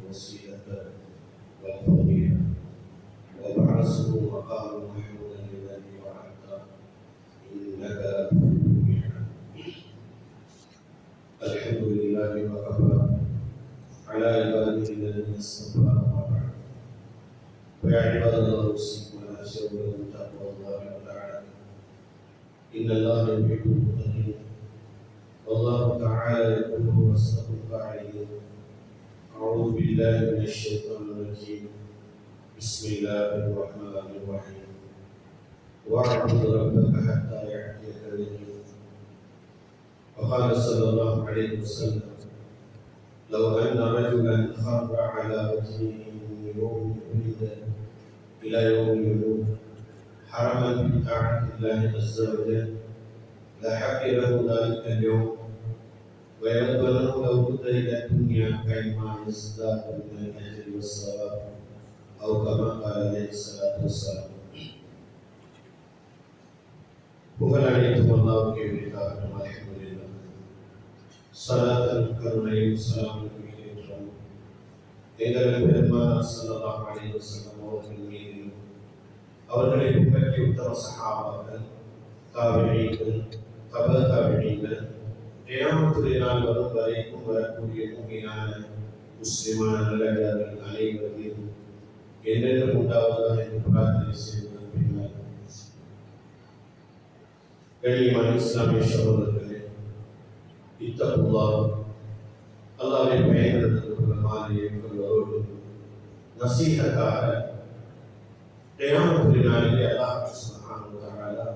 الوسيلة والفضيلة وابعثه مقام محمودا الذي وعدته إنك الحمد لله وكفى على عباده الذين اصطفى وبعد فيا عباد الله اوصيكم ونفسي اولا بتقوى الله تعالى ان الله يحب المتقين والله تعالى يقول هو اصدق القائلين اعوذ بالله من الشيطان الرجيم بسم الله الرحمن الرحيم واعبد ربك حتى ياتيك اليقين وقال صلى الله عليه وسلم لو أن رجلا خر على وجهه من يوم ولد إلى يوم يموت حرما بطاعة الله عز وجل لحقره ذلك اليوم ويود له لو رد إلى الدنيا كيما يزداد من الأجر والثواب أو كما قال عليه الصلاة والسلام. புகழ் அனைத்தும் அல்லாஹ்வுக்கே உரித்தாகட்டும். அல்ஹம்துலில்லாஹ். ஸலாத்தும் கருணையும் ஸலாமும் மிகையேற்றோம் எங்கள் பெருமானார் ஸல்லல்லாஹு அலைஹி வஸல்லம் அவர்கள் மீதும் அவர்களை பின்பற்றிய உத்தம சஹாபாக்கள், தாபிஈன்கள், தப தாபிஈன்கள், கியாமத்துடைய நாள் வரும் வரைக்கும் வரக்கூடிய முக்கியமான முஸ்லிமான நல்லடியார்கள் அனைவர் மீதும் என்றென்றும் உண்டாவதாக என்று பிரார்த்தனை செய்வதன் பின்னர் கண்ணியமான இஸ்லாமிய சகோதரர்களே, இத்தகுல்லாஹ் அல்லாஹ்வை பயன்படுத்துகிற மாதிரியை கொள்வதோடு நசீஹத்தாக கியாமத்துடைய நாளிலே அல்லாஹ் சுப்ஹானஹு வ தஆலா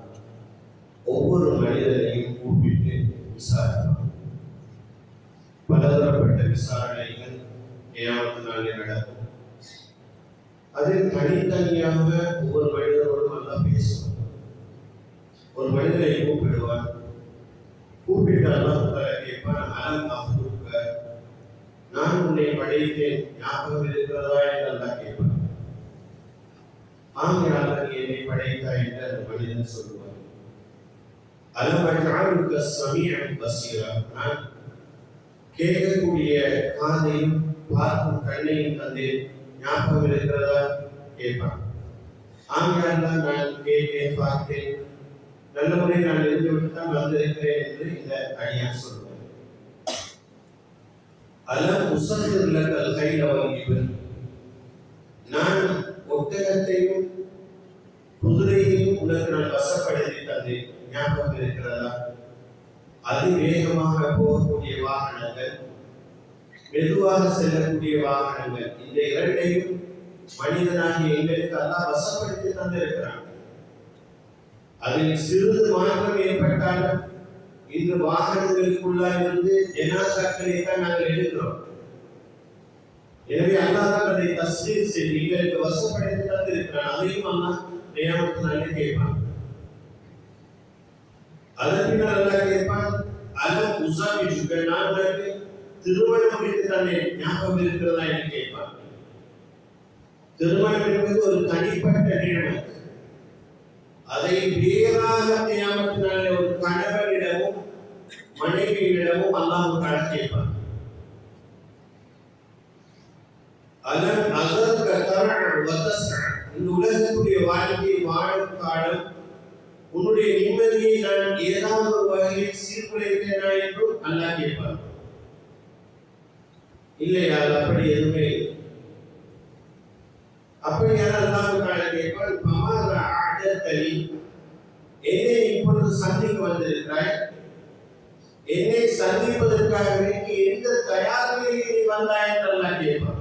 ஒவ்வொரு மனிதனையும் கூப்பிட்டு விசாரிப்பார். பலதரப்பட்ட விசாரணைகள் கியாமத்து நாளில் நடக்கும். அதில் தனித்தனியாக ஒவ்வொரு மனிதரோடும் அல்லாஹ் பேசுவார். ஒரு மனிதனை கூப்பிடுவார். கூப்பிட்டு அல்லாஹ் கேட்பான், அலம் அஹ்லுக்க, நான் உன்னை படைத்தேன், ஞாபகம் இருக்கிறதா என்று அல்லாஹ் கேட்பான். ஆம் யா அல்லாஹ், நீ என்னை படைத்தாய் என்று அந்த மனிதன் சொல்லுவார். அலம் அஜ்அலுக்க ஸமீஅன் பஸீரா, நான் கேட்கக்கூடிய காதையும் பார்க்கும் கண்ணையும் தந்தேன், ஞாபகம் இருக்கிறதா கேட்பான். ஆம் யா அல்லாஹ், நான் கேட்டேன், பார்த்தேன், நல்ல முறையில் நான் இருந்துவிட்டு தான் வந்திருக்கிறேன் என்று இந்த அடியான் சொல்லுவார். அலம் உஸஹிர் லக்கல் கைல வல் இபில், நான் ஒட்டகத்தையும் குதிரையையும் உனக்கு நான் வசப்படுத்தி தந்தேன், ஞாபகம் இருக்கிறதா? அதிவேகமாக போகக்கூடிய வாகனங்கள், மெதுவாக செல்லக்கூடிய வாகனங்கள், இந்த இரண்டையும் மனிதனாகிய எங்களுக்கு அல்லாஹ் வசப்படுத்தி தந்திருக்கிறான். அதில் சிறிது மாற்றம் ஏற்பட்டாலும் இந்த வாகனங்களுக்குள்ளாக இருந்து ஜனாசாக்களை தான் நாங்கள் எடுக்கிறோம். எனவே அல்லாஹ் தான் அதை தஸ்ரீர் செய்து எங்களுக்கு வசப்படுத்தி தந்திருக்கிறான். அதையும் அல்லாஹ் கியாமத்து நாளில் கேட்பான். அதன் பின்னால் அல்லாஹ் கேட்பான், அலம் உஸாவிஜுக, நான் உனக்கு திருமணம் முடித்து தந்தேன், ஞாபகம் இருக்கிறதா என்று கேட்பான். திருமணம் என்பது ஒரு தனிப்பட்ட நிகழ்வு. அதை வேறாக கியாமத்து நாளில் ஒரு கணவனிடமும் மனைவியிடமும் அல்லாஹ் கேட்பான். அலம் அஸர்க தர்அ வ தஸ்அ, இந்த உலகத்துடைய வாழ்க்கையை வாழும் காலம் உன்னுடைய நிம்மதியை நான் ஏதாவது ஒரு வகையில் சீர்குலைத்தேனா என்றும் அல்லாஹ் கேட்பான். இல்லையா? அப்படி எதுவுமே இல்லை. அப்படியான அல்லாஹ் கேட்பான், பமாதா அஅததலி, என்னை இப்பொழுது சந்திக்க வந்திருக்கிறாய், என்னை சந்திப்பதற்காக வேண்டி எந்த தயார் நிலையில் நீ வந்தாய் என்று அல்லாஹ் கேட்பான்.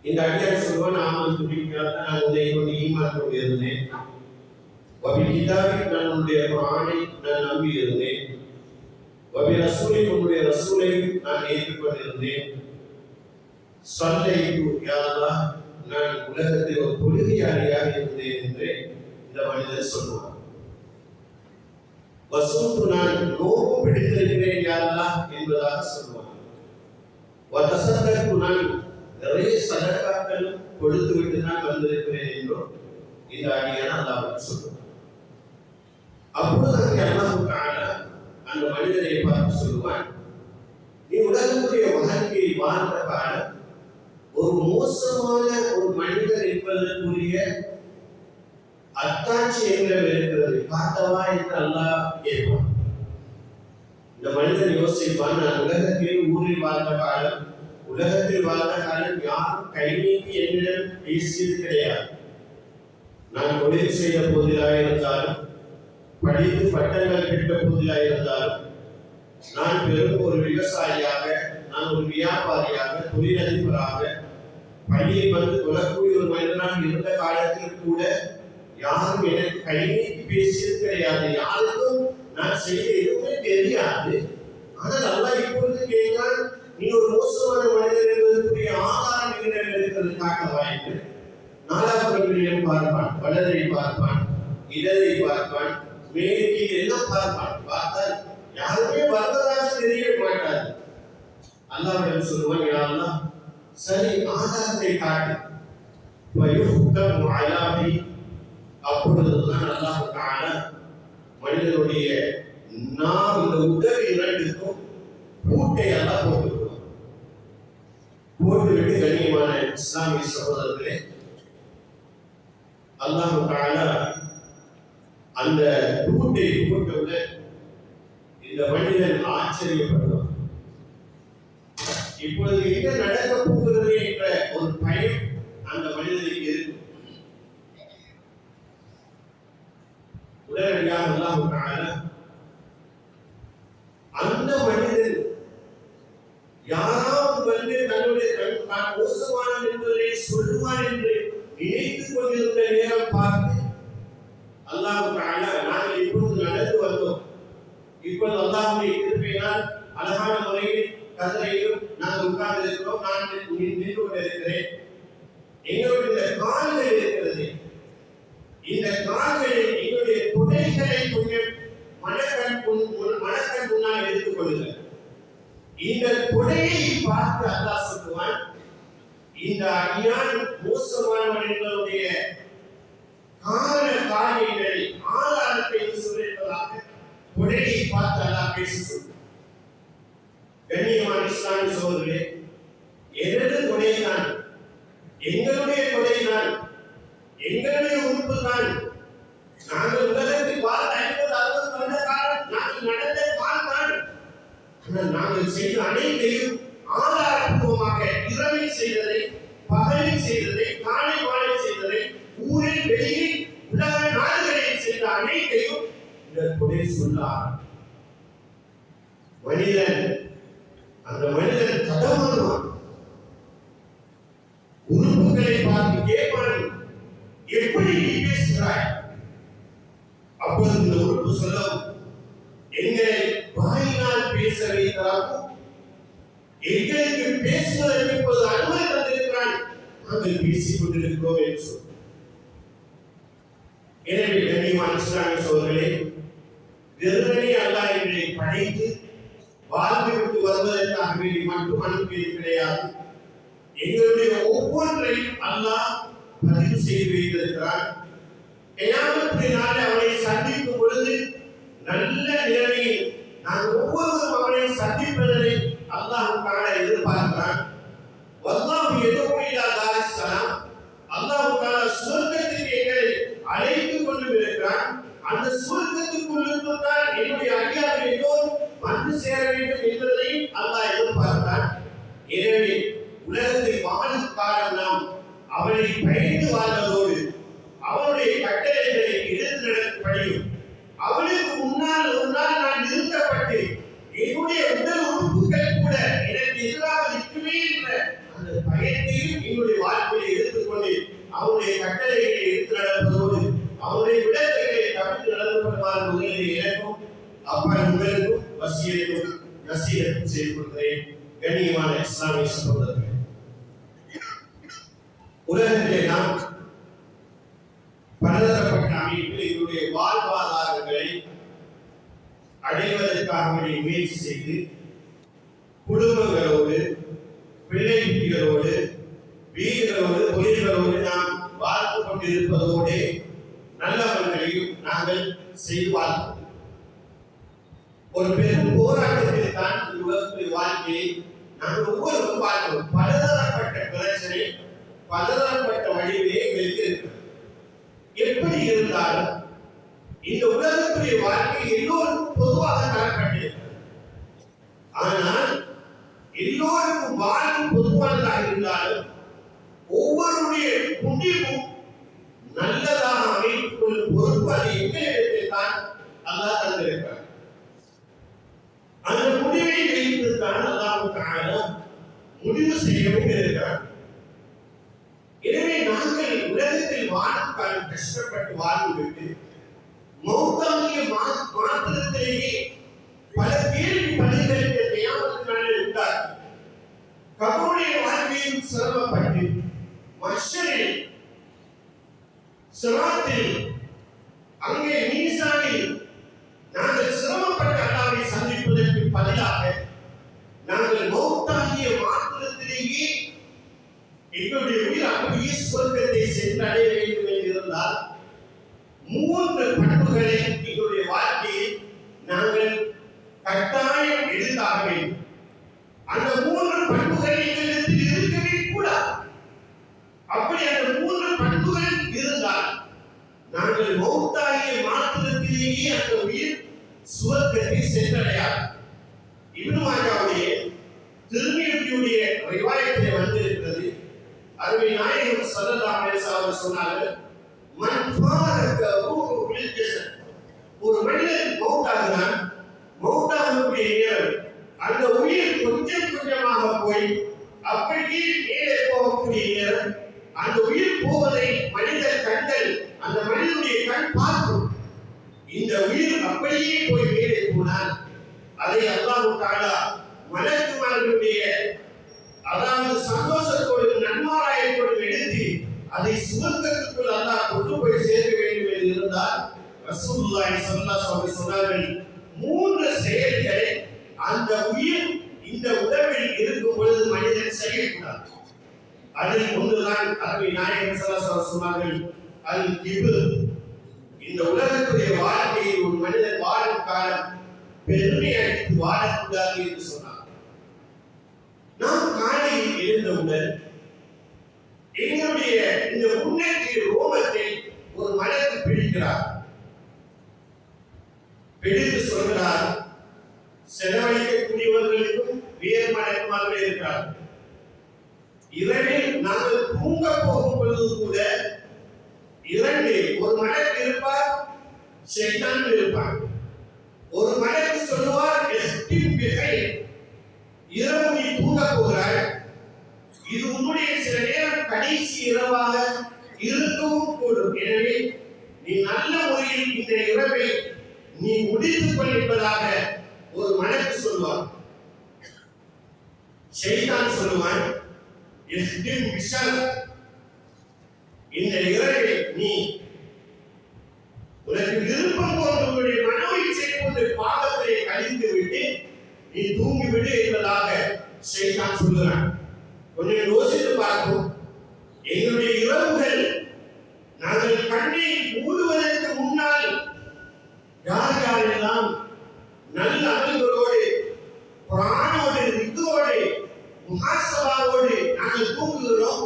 இந்த அடியார் சொல்வான், ஆமன் துபிக்கிறார், நான் உன்னை கொண்டு ஈமான் கொண்டு இருந்தேன், வபி கிதாபி, நான் உன்னுடைய குர்ஆனை நான் நம்பி இருந்தேன், வபி ரசூலி, உன்னுடைய ரசூலை நான் ஏற்றுக்கொண்டிருந்தேன், ஸல்லைது யா அல்லாஹ், நான் உலகத்தில் ஒரு தொழுகையாளியாக இருந்தேன் என்று இந்த மனிதர் சொல்லுவார். வசூத்து, நான் நோவு பிடித்திருக்கிறேன் யா அல்லாஹ் என்பதாக சொல்லுவார். வதஸதக்கு, நான் நிறைய சதகாக்கள் கொடுத்து விட்டு தான் வந்திருக்கிறேன் என்றும் இந்த அடியான் அல்லாஹ் சொல்லுவார். அப்பொழுது அல்லாஹ் தஆலா அந்த மனிதரை பார்த்து சொல்லுவான், உலகத்துடைய வாழ்க்கையை வாழ்ந்த காலம் ஒரு மோசமான ஒரு மனிதர் என்பதற்குரிய அத்தாட்சி எங்களிடம் இருக்கிறது. காட்டவா என்று அல்லாஹ் கேட்பான். இந்த மனிதன் யோசிப்பான், நான் உலகத்தில் ஊரில் வாழ்ந்த காலம், உலகத்தில் வாழ்ந்த காலம் யாரும் கை நீட்டி என்னிடம் பேசியது கிடையாது. நான் தொழில் செய்த போதிலாக இருந்தாலும், படித்து பட்டங்கள் பெற்ற போதிலாக இருந்தாலும், நான் பெரும் ஒரு விவசாயியாக, நான் ஒரு வியாபாரியாக, தொழிலதிபராக, பள்ளியை வந்து தொழக்கூடிய ஒரு மனிதனாக இருந்த காலத்தில் கூட யாரும் எனக்கு கை நீட்டி பேசியது கிடையாது. யாருக்கும் நான் செய்த எதுவுமே தெரியாது. ஆனால் அல்லாஹ் இப்பொழுது கேட்கிறான், நீ ஒரு மோசமான மனிதர் என்பதற்குரிய ஆதாரம் என்னிடம் இருக்கிறது, காட்டவா என்று. நாலாவது பார்ப்பான், வலதை பார்ப்பான், இடதை பார்ப்பான், மேற்கு எல்லாம் பார்ப்பான். பார்த்தால் யாருமே வந்ததாக தெரிய மாட்டார். அல்லாஹ்விடம் சொல்லுவான், யா அல்லாஹ், சரி ஆதாரத்தை காட்டு. அப்பொழுதுதான் அல்லாஹ் தஆலா மனிதனுடைய நாம் இந்த உடல் இரண்டுக்கும் பூட்டை அல்லாஹ் போட்டுவிடுவான். போட்டுவிட்டு கண்ணியமான இஸ்லாமிய சகோதரர்களே, அல்லாஹ் தஆலா அந்த பூட்டை போட்டவுடன் இந்த மனிதன் ஆச்சரியப்படுவான். இப்பொழுது என்ன நடக்க போகிறது என்ற ஒரு பயம் அந்த மனிதனுக்கு இருக்கும். உடனடியாக அல்லாஹ் தஆலா அந்த மனிதன் யாராவது வந்து தன்னுடைய தான் மோசமானவன் என்பதை சொல்லுவான் என்று நினைத்துக் கொண்டிருந்த நேரம் பார்த்து அல்லாஹ் தஆலா, நாங்கள் இப்பொழுது நடந்து வந்தோம், இப்பொழுது அல்லாஹ்வுடைய கிருபையினால் அழகான முறையில் கதிரையிலும் நாங்கள் உட்கார்ந்து இருக்கிறோம், நான் நின்று கொண்டிருக்கிறேன். எங்களுடைய இந்த கால்கள் இருக்கிறது, இந்த கால்களில் எங்களுடைய துணைகளை கொஞ்சம் மனக்கண் முன்னால் எடுத்துக் கொள்ளுங்கள். இந்த துணையை பார்த்து அல்லாஹ் சொல்லுவான், இந்த அடியான் மோசமானவன் என்பதனுடைய காரண காரியங்களை ஆதாரத்தை சொல்லியிருப்பதாக துணையை பார்த்து அல்லாஹ் பேசி சொல்லுவான். கண்ணியமான இஸ்லாமிய சகோதரர்களே, எனது துணைதான், எங்களுடைய துணைதான், எங்களுடைய உறுப்பு தான். நாங்கள் உலகத்தில் பார்த்த 50-60 வருட காலம் நாங்கள் நடந்த கால் தான். ஆனால் நாங்கள் செய்த அனைத்தையும் ஆதாரப்பூர்வமாக இரவில் செய்ததை, பகலில் செய்ததை, காலை மாலை செய்ததை, ஊரில் வெளியில் உலக நாடுகளில் செய்த அனைத்தையும் இந்த துணை சொன்னார். அந்த மனிதன் தடமாறுவான், உறுப்புகளை பார்த்து கேட்பான், எப்படி நீ பேசுகிறாய்? அப்போது இந்த உறுப்பு சொல்லும், எங்களை வாயினால் பேச வைத்தாலும் எங்களுக்கு பேசுவதற்கு இப்போது அனுமதி தந்திருக்கிறான், நாங்கள் பேசிக் கொண்டிருக்கிறோம் என்று சொல்லும். எனவே கண்ணியமான இஸ்லாமிய சகோதரர்களே, வெறுமனே அல்லாஹ் எங்களை படைத்து வாழ்ந்து விட்டு வருவதற்காக வேண்டி மட்டும் அனுப்பியது கிடையாது. எங்களுடைய ஒவ்வொன்றையும் அல்லாஹ் பதிவு செய்து வைத்திருக்கிறார். கியாமத்துடைய நாளில் அவனை சந்திக்கும் பொழுது நல்ல நிலைமையில் நாங்கள் ஒவ்வொருவரும் அவனை சந்திப்பதை அல்லாஹ் தஆலா எதிர்பார்க்கிறான். வல்லாஹு யதுஉ இலா தாரிஸ் ஸலாம், அல்லாஹ் தஆலா சுவர்க்கத்துக்கு எங்களை அழைத்துக் கொண்டு இருக்கிறான். அந்த சுவர்க்கத்துக்குள்ளுக்கு தான் என்னுடைய அடியார்கள் எல்லோரும் வந்து சேர வேண்டும் என்பதை அல்லாஹ் எதிர்பார்க்கிறான். எனவே உலகத்தில் வாழும் காலம் நாம் அவனை பயந்து வாழ்வதோடு அவனுடைய கட்டளைகளை எதிர்த்து நடக்கப்படியும் அவனுக்கு முன்னால் ஒரு நாள் நான் நிறுத்தப்பட்டு என்னுடைய உடல் உறுப்புகள் கூட எனக்கு எதிராக நிற்குமே என்ற அந்த பயத்தையும் என்னுடைய வாழ்க்கையை எடுத்துக்கொண்டு அவனுடைய கட்டளைகளை எடுத்து நடப்பதோடு அவனுடைய விடயங்களை தவிர்த்து நடத்தப்படுவார் முதலில் எனக்கும் அப்பா உங்களுக்கும் வசியத்தும் செய்து கொடுக்கிறேன். கண்ணியமான இஸ்லாமிய சகோதரர்களே, உலகத்திலே நாம் பலதரப்பட்ட அமைப்பில் என்னுடைய வாழ்வாதாரங்களை அடைவதற்காக முயற்சி செய்து குடும்பங்களோடு, பிள்ளை குட்டிகளோடு, வீடுகளோடு, தொழில்களோடு நாம் வாழ்ந்து கொண்டிருப்பதோடு நல்லவர்களையும் நாங்கள் செய்து வாழ்வோம். ஒரு பெரும் போராட்டத்தில் தான் உலகத்தில் வாழ்க்கையை நாங்கள் ஒவ்வொருவரும் பார்க்கிறோம். பலதரப்பட்ட பிரச்சனை, பலதரப்பட்ட வழியிலே எங்களுக்கு இருக்கிறது. எப்படி இருந்தாலும் இந்த உலகத்துடைய வாழ்க்கை எல்லோருக்கும் பொதுவாக தரப்பட்டிருக்கிறது. ஆனால் எல்லோருக்கும் வாழ்வும் பொதுவானதாக இருந்தாலும் ஒவ்வொருடைய முடிவும் நல்லதாக அமைத்துக் கொள்ளும் பொறுப்பு அது எங்களிடத்தில் தான் அல்லாஹ் தந்திருக்கிறார். அந்த முடிவை வைத்துத்தான் அல்லாஹ் முடிவு செய்யவும் இருக்கிறார். எனவே நாங்கள் உலகத்தில் வாழும் காலம் கஷ்டப்பட்டு வாழ்ந்துவிட்டு மௌத்தாகிய மாத்திரத்திலேயே பல கேள்வி பதில்களுக்கு கியாமத்தினாலே உண்டார். கபருடைய வாழ்க்கையில் சிரமப்பட்டு மஹ்ஷரில் சிராத்தில் அங்கே மீசானில் நாங்கள் சிரமப்பட்ட அல்லாஹ்வை சந்திப்பதற்கு பதிலாக நாங்கள் மௌத்தாகிய மாத்திரத்திலேயே எங்களுடைய உயிர் அப்படியே சொர்க்கத்தை சென்றடைய வேண்டும் என்று இருந்தால் 3 பண்புகளை எங்களுடைய வாழ்க்கையில் நாங்கள் கட்டாயம் எடுத்தாக வேண்டும். அந்த 3 பண்புகள் எங்களிடத்தில் இருக்கவே கூடாது. அப்படி அந்த 3 பண்புகள் இருந்தால் நாங்கள் மௌத்தாகிய மாத்திரத்திலேயே அந்த உயிர் சுவர்க்கத்தை சென்றடையாது. இப்னு மாஜாவுடைய திருமியுடைய ரிவாயத்திலே வந்திருக்கிறது. அருமை நாயகம் ஸல்லல்லாஹு அலைஹி வஸல்லம் சொன்னார்கள், மன் ஃபாரக ரூஹு பில் ஜஸத், ஒரு மனிதன் மௌத்தாகிறான், மௌத்தாகக்கூடிய நேரம் அந்த உயிர் கொஞ்சம் கொஞ்சமாக போய் அப்படியே மேலே போகக்கூடிய நேரம் அந்த உயிர் போவதை மனித கண்கள், அந்த மனிதனுடைய கண் பார்க்கும். இந்த உயிர் அப்படியே போய் மேலே போனால் அதை அல்லாஹ் தஆலா மலக்குமார்களுடைய அதாவது சந்தோஷத்தோடு நன்மாராயத்தோடு எடுத்து அதை சுவர்க்கத்துக்குள் அல்லாஹ் கொண்டு போய் சேர்க்க வேண்டும் என்று இருந்தால் ரசூலுல்லாஹி ஸல்லல்லாஹு அலைஹி வஸல்லம் சொன்னார்கள், 3 செயல்களை அந்த உயிர் இந்த உடம்பில் இருக்கும் பொழுது மனிதன் செய்யக்கூடாது. அதில் ஒன்றுதான் அருமை நாயகம் ஸல்லல்லாஹு அலைஹி வஸல்லம் சொன்னார்கள், அல் கிப்ர். இந்த உலகத்துடைய வாழ்க்கையில் ஒரு மனிதன் வாழும் காலம் பெருமை அடித்து வாழக்கூடாது என்று சொன்னார். நாம் காலையில் எழுந்தவுடன் எங்களுடைய இந்த முன்னேற்றிய ரோமத்தை ஒரு மனிதன் பிடிக்கிறார். பிடித்து சொல்கிறார், செலவழிக்கக்கூடியவர்களுக்கும் வேறு மலக்குமார்கள் இருக்கிறார். இரவில் நாங்கள் தூங்க போகும் பொழுது கூட 2 ஒரு மலக்கு இருப்பார், ஷைத்தான் இருப்பார். ஒரு மலக்கு சொல்லுவார், இஸ்திம் பிகைர், இரவு நீ தூங்க போகிறாய், இது உன்னுடைய சில நேரம் கடைசி இரவாக இருக்கவும் கூடும். எனவே நீ நல்ல முறையில் இந்த இரவை நீ முடித்துக் கொள்ளிப்பதாக ஒரு மலக்கு சொல்வார். ஷைத்தான் சொல்லுவான், இஸ்திம் பிஷர், இந்த இரவை நீ உனக்கு விருப்பம் போன்ற உன்னுடைய மனோ இச்சை கொண்டு பாவத்தை கழித்து விட்டு நீ தூங்கிவிடு என்பதாக ஷைத்தான் சொல்லுகிறான். கொஞ்சம் யோசித்து பார்ப்போம். எங்களுடைய இரவுகள் நாங்கள் கண்ணை மூடுவதற்கு முன்னால் யார் யாரெல்லாம் நல்ல அமல்களோடு, குர்ஆனோடு, திக்ரோடு, முஹாஸபாவோடு நாங்கள் தூங்குகிறோம்,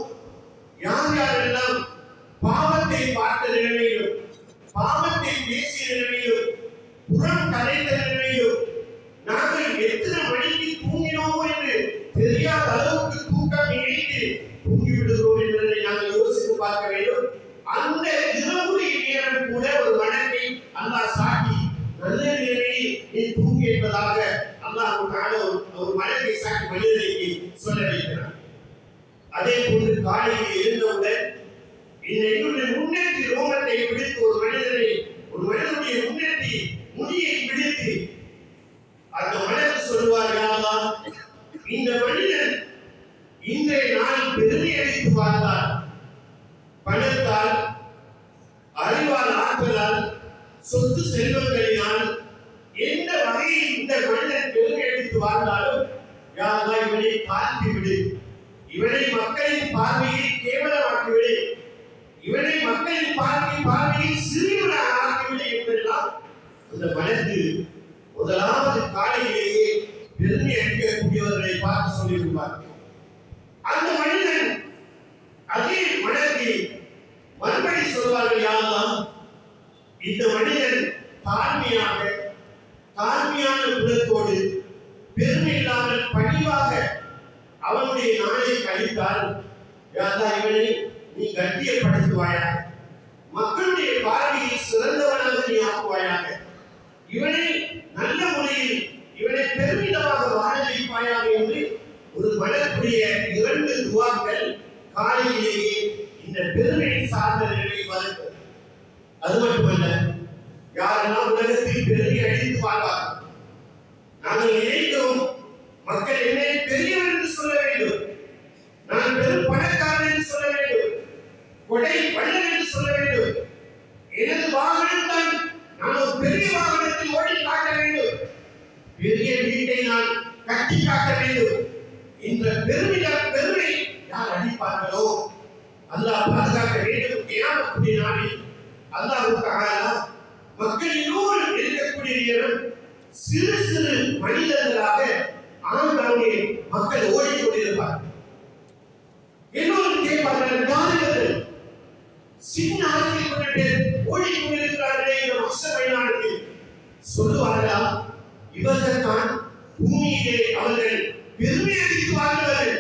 யார் யாரெல்லாம் பாவத்தை பார்த்த நிலைமையிலும், பாவத்தை பேசிய நிலைமையிலும், புறம் கலைந்த நிலைமையிலும் நாங்கள் எத்தனை மணிக்கு தூங்கினோம் என்று தெரியாத அளவுக்கு தூக்கம் இணைத்து தூங்கி விடுகிறோம் என்பதை நாங்கள் யோசித்து பார்க்க வேண்டும். அந்த இரவுடைய நேரம் கூட ஒரு மனத்தை அல்லாஹ் சாட்டி நல்ல நிலைமையில் நீ தூங்கி என்பதாக அல்லாஹ் ஒரு மனத்தை சாட்டி மனிதனுக்கு சொல்ல வைக்கிறார். அதே போன்று காலையில் எழுந்தவுடன் இந்த என்னுடைய முன்னேற்றி ரோமத்தை பிடித்து ஒரு மனிதனுடைய முன்னேற்றி முடியை பிடித்து அந்த மனிதன் சொல்வார், இந்த மனிதன் இன்றைய நாள் பெருமை அடித்து பார்த்தார், பணத்தால், அறிவால், ஆற்றலால், சொத்து செல்வங்களினால் எந்த வகையில் இந்த மனிதன் பெருமை அடித்து வாழ்ந்தாலும் யாரெல்லாம் இவனை தாழ்த்தி விடு, இவனை மக்களின் பார்வையை கேவலமாக்கிவிடு, இவனை மக்களின் பார்வையில் சிறியவனாக ஆக்கிவிடு என்பதெல்லாம் அந்த மனது முதலாவது காலையிலேயே பெருமை அடிக்கக்கூடியவர்களை பார்த்து சொல்லியிருப்பார். அந்த மனிதன் அதே மனதை மறுபடி சொல்வார்கள், யா அல்லாஹ், இந்த மனிதன் தாழ்மையான குணத்தோடு பெருமை இல்லாமல் பணிவாக அவனுடைய நாளை கழித்தால், யா அல்லாஹ், இவனை நீ கண்ணியப்படுத்துவாயாக, மக்களுடைய பார்வையில் சிறந்தவனாக நீ ஆக்குவாயாக, இவனை நல்ல முறையில் இவனை பெருமிதமாக வாழ வைப்பாயாக என்று ஒரு மனக்குரிய 2 துவாக்கள் காலையிலேயே இந்த பெருமை சார்ந்த நிலையை வளர்க்கிறது. அது மட்டுமல்ல, யாரெல்லாம் உலகத்தில் பெருமை அடித்து வாழ்வார்கள், நாங்கள் நினைக்கிறோம் மக்கள் என்னை பெரியவர் என்று சொல்ல வேண்டும், நான் பெரும் பணக்காரன் என்று சொல்ல வேண்டும், கொடை வள்ளல் என்று சொல்ல வேண்டும், எனது வாகனம் தான், நான் ஒரு பெரிய வாகனத்தில் ஓடி காட்ட வேண்டும், பெரிய வீட்டை நான் கட்டி காட்ட வேண்டும் என்ற பெருமை யார் அடிப்பார்களோ அல்லாஹ் பாதுகாக்க வேண்டும். கியாமத்துடைய நாளில் அல்லாஹ் தஆலா மக்கள் எல்லோரும் இருக்கக்கூடிய நேரம் சிறு சிறு மனிதர்களாக ஆங்காங்கே மக்கள் ஓடிக்கொண்டிருப்பார்கள். எல்லோரும் கேட்பார்கள், யார்கள் சின்ன ஆட்கள் கொண்டு ஓடிக்கொண்டிருக்கிறார்களே இந்த மக்சபையானத்தில் சொல்லுவார்களா, இவர்கள் தான் பூமியிலே அவர்கள் பெருமை அடித்து வாழ்ந்தவர்கள்,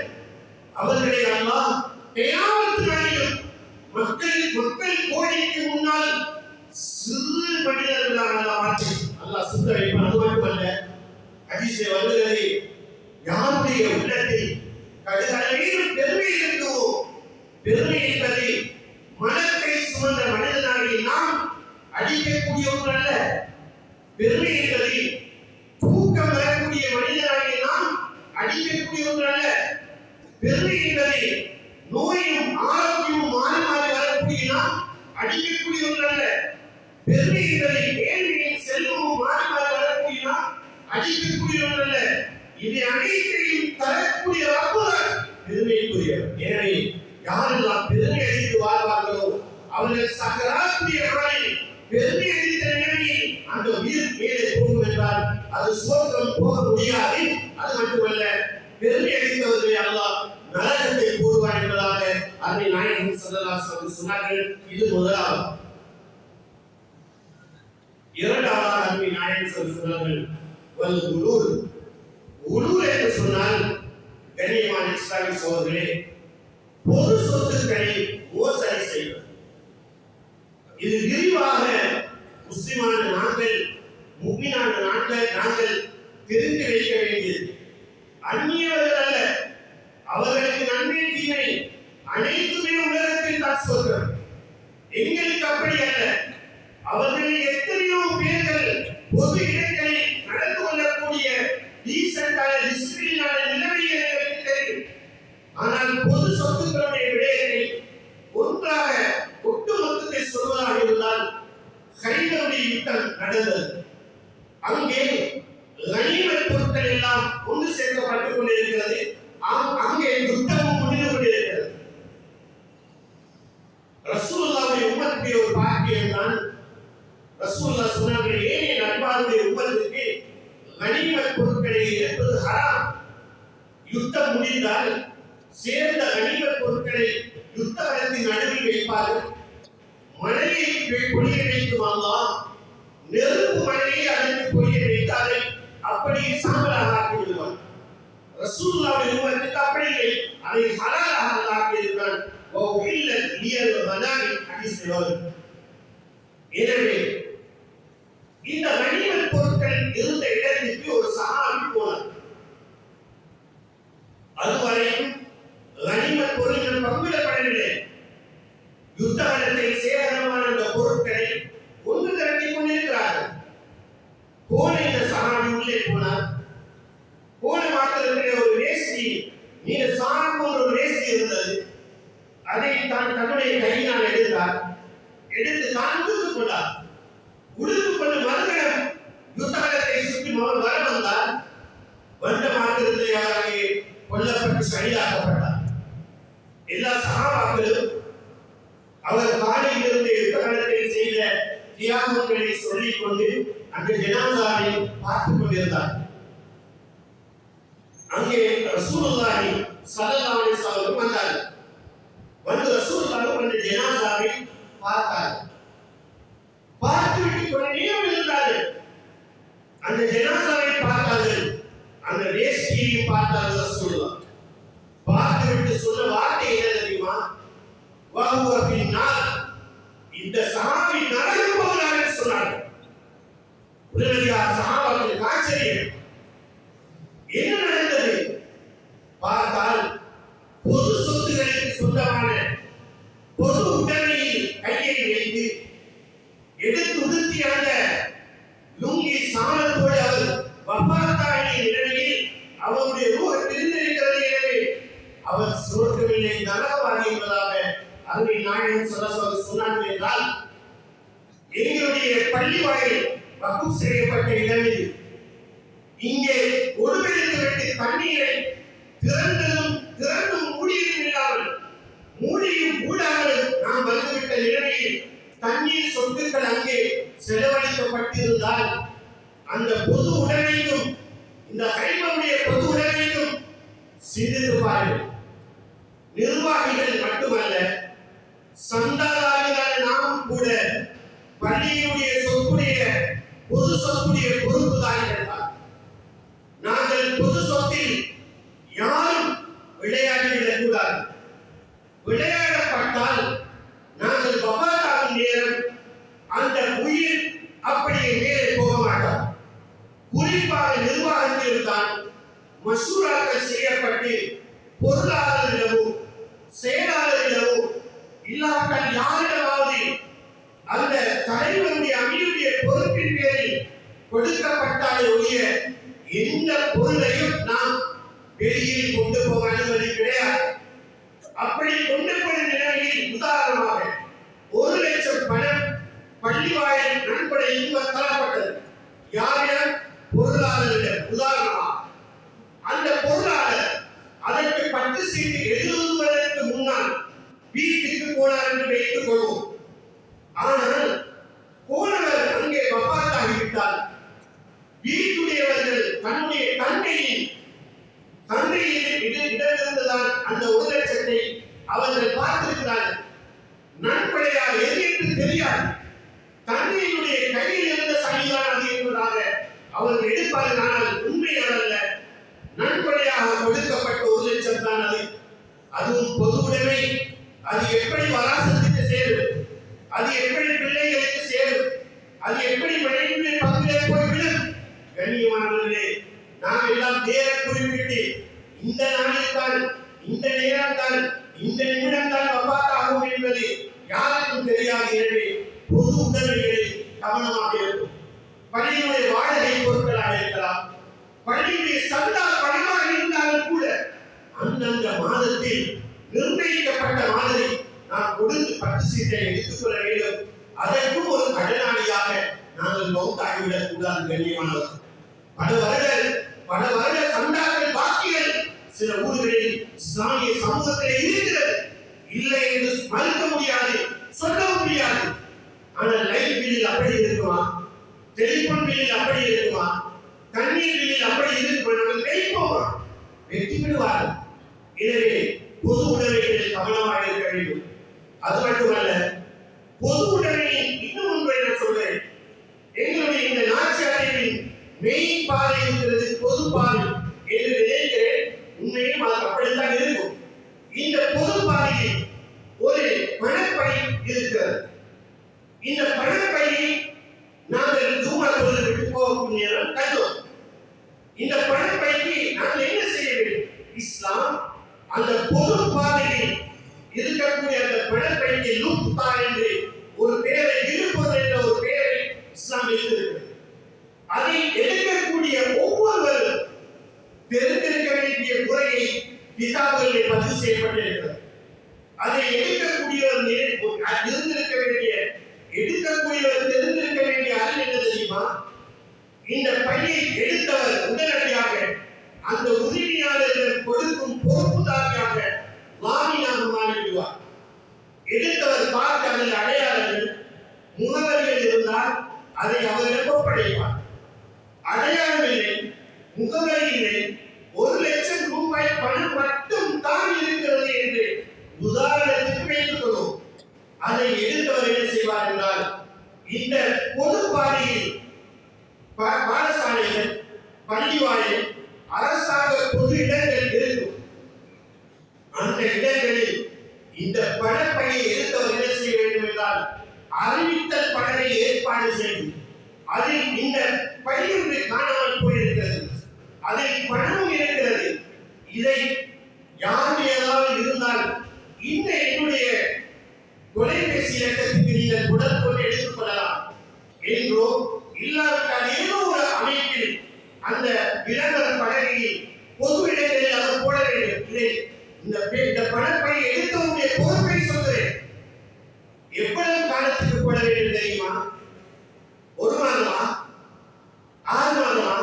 அவர்களை அல்லாஹ் கியாமத் நாளிலும் மக்கள் கோடிக்கு முன்னால் சிறு மனிதர்களாக அல்லாஹ் சுத்த வைப்பான். அது மட்டுமல்ல, ஹதீஸிலே வருகிறது, யாருடைய உள்ளத்தில் கடுகளவில் பெருமை இருக்குமோ, பெருமை என்பதை மனத்தை சுமந்த மனிதனாகி நாம் அடிக்கக்கூடிய ஒன்று அல்ல, பெருமை என்பதை தூக்கம் வரக்கூடிய மனிதனாகி நாம் அடிக்கக்கூடிய ஒன்று அல்ல, பெருமை என்பதை நோயும் ஆரோக்கியமும் மாறி மாறி வரக்கூடிய நாம் அடிக்கக்கூடிய ஒன்று அல்ல, பெருமை என்பதை ஏழ்மையும் செல்வமும் மாறி மாறி வரக்கூடிய நாம் அடிக்கக்கூடிய ஒன்று அல்ல, இதை அனைத்தையும் தரக்கூடிய ரப்புதான் பெருமைக்குரியவர். எனவே யாரெல்லாம் பெருமை அடித்து வாழ்வார்களோ அவர்கள் சக்கராத்துடைய நாளில் பெருமை அடித்த நிலையில் அந்த உயிர் மேலே போகும் என்றால் அது சுவர்க்கம் போக முடியாது. அது மட்டுமல்ல, பெருமை அடித்தவர்களை அல்லாஹ் நரகத்தை போடுவார் என்பதாக அன்னை நாயகம் ஸல்லல்லாஹு அலைஹி வஸல்லம் சொன்னார்கள். இது முதலாவது. இரண்டாவதாக அன்னை நாயகம் சொன்னார்கள், வல் குலூர். குலூர் என்று சொன்னால், கண்ணியமான இஸ்லாமிய சகோதரர்களே, பொது சொத்துக்களை மோசடி செய்வது. இது விரிவாக முஸ்லிமான நாங்கள், முஃமினான நாங்கள் தெரிந்து வைக்க வேண்டியது. அந்நியவர்கள் அல்ல, அவர்களுக்கு நன்மை தீமை அனைத்துமே உலகத்தில் தான் சொல்கிறோம். எங்களுக்கு அப்படி அல்ல. அவர்களில் எத்தனையோ பேர்கள் பொது இடங்களில் நடந்து கொள்ளக்கூடிய டீசென்டான டிசிப்ளினான நிலைமையை எங்களுக்கு தெரியும். ஆனால் பொது சொத்துக்களுடைய விடயத்தை ஒன்றாக ஒட்டுமொத்தத்தை சொல்வதாக இருந்தால், ஹைபருடைய யுத்தம் நடந்தது. அங்கே கனிமத் பொருட்கள் எல்லாம் ஒன்று சேர்க்கப்பட்டுக் கொண்டிருக்கிறது. அங்கே யுத்தமும் முடிந்து கொண்டிருக்கிறது. ரசூலுல்லாஹ்வுடைய உம்மத்துடைய ஒரு பாக்கியம் தான், ரசூலுல்லாஹ் சொன்னார்கள், ஏனே நபிமாருடைய உம்மத்துக்கு கனிமத் பொருட்களை எடுப்பது ஹராம். யுத்தம் முடிந்தால் சேர்ந்த கனிமத் பொருட்களை யுத்த களத்தின் நடுவில் வைப்பார்கள். மழையை பொழிய வைக்கும் அல்லாஹ் நெருப்பு மழையை அதற்கு பொழிய வைத்தார்கள். அப்படி சாம்பலாக ஆக்கி விடுவார். ரசூலுல்லாஹ்வுடைய உம்மத்துக்கு அப்படி இல்லை, அதை ஹலாலாக அல்லாஹ் ஆக்கியிருக்கிறான். வஉஹில்லத் லியல் கனாமி ஹதீஸில் வரும். எனவே இந்த கனிமத் பொருட்கள் இருந்த இடத்திற்கு ஒரு சஹாபி போனார். அதுவரையும் கனிமத் பொருட்கள் பங்கிடப்படவில்லை. யுத்த காலத்தில் சேகரமான அந்த பொருட்களை ஒன்று திரட்டிக் கொண்டிருக்கிறார்கள். போன இந்த சஹாபி உள்ளே போனார். போன மாத்திரத்திலே ஒரு வேஷ்டி, நீங்க சாணம் போன்ற ஒரு வேஷ்டி இருந்தது. அதை தான் தன்னுடைய கையினால் எடுத்தார். எடுத்து தான் உடுத்துக் கொண்டார். உடுத்துக் கொண்டு மறுகணம் யுத்த காலத்தை சுற்றி வர வந்தார். வந்த மாத்திரத்திலே அவரை கொல்லப்பட்டு ஷஹீதாக்கப்பட்டார். எல்லா சஹாபாக்களும் அவர் காலையிலிருந்து யுத்த காலத்தில் செய்த தியாகங்களை சொல்லிக் கொண்டு அந்த ஜனாசாவை பார்த்துக் கொண்டிருந்தார். அங்கே ரசூலுல்லாஹி ஸல்லல்லாஹு அலைஹி வஸல்லம் வந்தார்கள். வந்து ரசூலுல்லாஹி அந்த ஜனாசாவை பார்த்தார்கள். பார்த்துவிட்டு கொஞ்ச நேரம் இருந்தார்கள். அந்த ஜனாசாவை பார்த்தார்கள், அந்த வேஷ்டியை பார்த்தார்கள். ரசூலுல்லாஹ் பார்த்துவிட்டு சொன்ன வார்த்தை என்ன தெரியுமா? வஹுவ பின்னார், இந்த சஹாபி நரகம் போகிறார் என்று சொன்னார்கள். உடனடியாக சஹாபாக்களுக்கு ஆச்சரியம். என்ன நடந்தது? பார்த்தால் பொது சொத்துக்களுக்கு சொந்தமான பொது உடைமையில் கையை வைத்து எடுத்து உடுத்தி அந்த லுங்கி சாணத்தோடு அவர் வஃபாத்தாகிய நிலையில் அவருடைய ரூஹ் பிரிந்திருக்கிறது. எனவே அவர் சொர்க்கமில்லை நரகவாதி என்பதாக அருமை நாயகம் ஸல்லல்லாஹு அலைஹி வஸல்லம் சொன்னார்கள். என்றால் எங்களுடைய பள்ளி வாயில் வக்ஃப் செய்யப்பட்ட இடம் இது. இங்கே ஒருவருக்கு விட்டு தண்ணீரை திறந்தும் மூடியும் இல்லாமல் மூடியும் மூடாமல் நாம் வந்துவிட்ட நிலையில் தண்ணீர் சொத்துக்கள் அங்கே செலவழிக்கப்பட்டிருந்தால் அந்த பொது உடைமைக்கும் இந்த கைமனுடைய பொது உடைமைக்கும் சிந்தித்து பாருங்கள். நிர்வாகிகள் மட்டுமல்ல, சந்தாதாரிகளான நாம் கூட பள்ளியினுடைய சொத்துடைய பொது சொத்துடைய பொறுப்புதாரிகள் தான். நாங்கள் பொது சொத்தில் யாரும் விளையாடிவிடக் கூடாது. விளையாடப்பட்டால் நாங்கள் வஃபாத்தாகும் நேரம் அந்த உயிர் அப்படியே மேலே போக மாட்டோம். குறிப்பாக நிர்வாகத்தில் தான் மசூராக்கள் செய்யப்பட்டு பொருளாளரிடமோ செயலாளரிடமோ இல்லாமல் யாரிடமாவது அந்த தலைவருடைய அமீருடைய பொறுப்பின் பேரில் கொடுக்கப்பட்டாலே ஒழிய எந்த பொருளையும் நாம் வெளியில் கொண்டு போக அனுமதி கிடையாது. அப்படி கொண்டு போன நிலையில் உதாரணமாக 1 லட்சம் பணம் பள்ளி வாயில் நன்கொடையில் தரப்பட்டது. யாரிடம்? பொருளாளரிடம். உதாரணமாக அந்த பொருளாளர் அதற்கு பட்டு சீட்டு எழுதுவதற்கு முன்னால் வீட்டுக்கு போனார் என்று வைத்துக் கொள்வோம். ஆனால் போனவர் அங்கே வஃபாத்தாகிவிட்டார். வீட்டுடையவர்கள் தன்னுடைய தந்தையின் இடமிருந்துதான் அந்த 1 லட்சத்தை அவர்கள் பார்த்திருக்கிறார்கள். நன்கொடையா எது என்று தெரியாது. தந்தையினுடைய கையில் இருந்த சனிதான் அது என்பதாக அவர்கள் எடுப்பார்கள். ஆனால் உண்மையானல்ல, நன்கொடையாக கொடுக்கப்பட்ட 1 லட்சம் தான் அது. அதுவும் பொது உடைமை. அது எப்படி வராசத்துக்கு சேரும்? அது எப்படி பிள்ளைகளுக்கு சேரும்? அது எப்படி மனைவியுடைய பங்கிலே போய்விடும்? கண்ணியமானவர்களே, நாம் எல்லாம் பேரை குறிப்பிட்டு இந்த நாளில் தான், இந்த நேரம் தான், இந்த நிமிடம் தான் வஃபாத்தாகும் என்பது யாருக்கும் தெரியாது. எனவே பொது உடைமைகளில் கவனமாக இருக்கும். பள்ளியுடைய வாடகை பொருட்களாக இருக்கலாம், பள்ளியுடைய சந்தா பணமாக இருந்தாலும் கூட அந்தந்த மாதத்தில் நிர்ணயிக்கப்பட்ட மாதிரி நாம் கொடுத்து பட்டு சீட்டை எடுத்துக் கொள்ள வேண்டும். அதற்கும் ஒரு கடனாளியாக நாங்கள் மௌத்தாகிவிடக் கூடாது. கண்ணியமானவர், பல வருட சந்தாக்கள் பாக்கிகள் சில ஊர்களில் இஸ்லாமிய சமூகத்தில் இருக்கிறது. இல்லை என்று மறுக்க முடியாது, சொல்ல முடியாது. ஆனால் லைட் பில்லில் அப்படி இருக்குமா? டெலிபோன் பில்லில் அப்படி இருக்குமா? தண்ணீர் பில்லில் அப்படி இருக்குமா? நாங்கள் வைப்போமா? வெற்றி விடுவார்கள். எனவே பொது உடைமைகளில் கவனமாக இருக்க வேண்டும். அது மட்டுமல்ல, பொது உடைமையின் இன்னும் ஒன்றை நான் சொல்றேன். எங்களுடைய இந்த நாட்சியாளரின் மெயின் பாதை இருக்கிறது பொது பாதை என்று நினைக்கிறேன். உண்மையும் அது அப்படித்தான் இருக்கும். இந்த பொது பாதையில் ஒரு பணப்பை இருக்கிறது. இந்த பணப்பையை நாங்கள் ஜூமா தொழுதுவிட்டு போகக்கூடிய நேரம் கண்டோம். இந்த பணப்பைக்கு நாங்கள் என்ன செய்ய வேண்டும்? இஸ்லாம் அந்த பொது பாதையில் இருக்கக்கூடிய அந்த பணப்பைக்கு லுப்தா என்று ஒரு பெயரை இருப்பது என்ற ஒரு பெயரை இஸ்லாம் வைத்திருக்கிறது. அதை எடுக்கக்கூடிய ஒவ்வொருவரும் தெரிந்திருக்க வேண்டிய முறையை கிதாபுகளில் பதிவு செய்யப்பட்டிருக்கிறது. அதை எடுக்கக்கூடியவர் தெரிந்திருக்க வேண்டிய அறிவு என்ன தெரியுமா? இந்த பையை எடுத்தவர் உடனடியாக அந்த உரிமையாளரிடம் கொடுக்கும் பொறுப்புதாரியாக வாணியாக மாறிவிடுவார். எடுத்தவர் பார்த்து அதில் அடையாளங்கள் முகவரிகள் இருந்தால் அதை அவரிடம் ஒப்படைப்பார். அடையாளம் இல்லை, முகவரி இல்லை, 1 லட்சம் பொது இடங்கள் இருக்கும். அந்த இடங்களில் இந்த பணப்பையை எடுத்தவர் என்ன செய்ய வேண்டும் என்றால் அறிவித்தல் பலனை ஏற்பாடு செய்து அதில் இந்த பையொன்று காணாமல் போயிருக்கிறது, அதில் பணமும் இருக்கிறது, இதை யார் ஏதாவது இருந்தால் இந்த என்னுடைய தொலைபேசி இலக்கத்துக்கு நீங்கள் உடல் கொண்டு எடுத்துக் கொள்ளலாம் என்றோ இல்லாவிட்டால் ஏதோ ஒரு அமைப்பில் அந்த விளம்பர பலகையில் பொது இடங்களில் அதை போட வேண்டும். இதை இந்த பணப்பை எடுத்தவருடைய பொறுப்பை சொல்கிறேன். எவ்வளவு காலத்துக்கு போட வேண்டும் தெரியுமா? 1 மாதமா, 6 மாதமா,